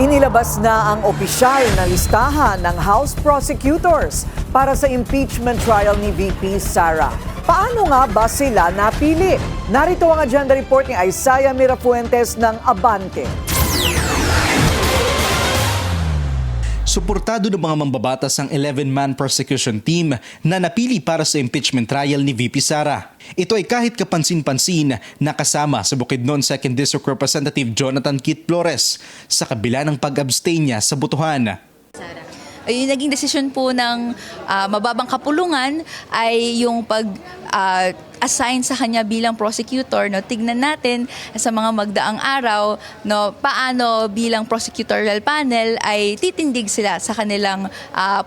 Inilabas na ang opisyal na listahan ng House prosecutors para sa impeachment trial ni VP Sara. Paano nga ba sila napili? Narito ang agenda report ni Isaiah Mirafuentes ng Abante. Suportado ng mga mambabatas ang 11-man prosecution team na napili para sa impeachment trial ni VP Sara. Ito ay kahit kapansin-pansin na kasama sa Bukidnon 2nd District Representative Jonathan Kit Flores sa kabila ng pag-abstain niya sa botohan. Yung naging desisyon po ng mababang kapulungan ay yung pag-assign sa kanya bilang prosecutor. No, tignan natin sa mga magdaang araw no, paano bilang prosecutorial panel ay titindig sila sa kanilang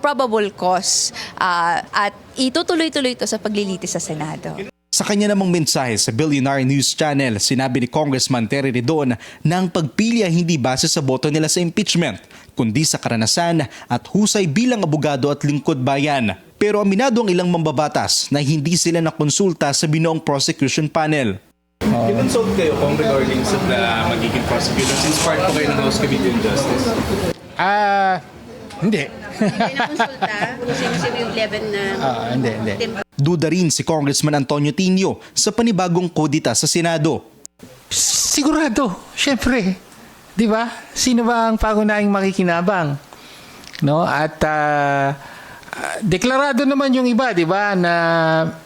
probable cause at itutuloy-tuloy ito sa paglilitis sa Senado. Sa kanya namang mensahe sa Billionaire News Channel, sinabi ni Congressman Terry Redon na ang pagpili ay hindi base sa boto nila sa impeachment, kundi sa karanasan at husay bilang abogado at lingkod bayan. Pero aminado ang ilang mambabatas na hindi sila nakonsulta sa binoong prosecution panel. I-consult kayo kung regarding sa magiging prosecutor since part po kayo ng House Committee on Justice? Hindi. Hindi na-consulta kung sino yung 11 na Hindi. Duda rin si Congressman Antonio Tinio sa panibagong kodita sa Senado. Sigurado, syempre. 'Di ba? Sino ba ang pangunahing makikinabang? No? At deklarado naman yung iba, 'di ba, na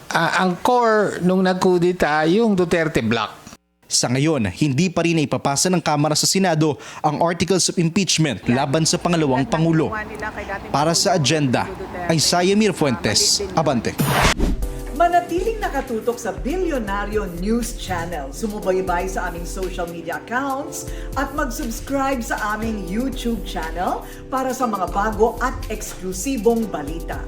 ang core nung nagkudita yung Duterte Bloc. Sa ngayon, hindi pa rin ipapasa ng Kamara sa Senado ang Articles of Impeachment laban sa pangalawang Pangulo. Para sa agenda, Isaiah Mirafuentes, Abante. Manatiling nakatutok sa Billionaire News Channel. Sumubaybay sa aming social media accounts at mag-subscribe sa aming YouTube channel para sa mga bago at eksklusibong balita.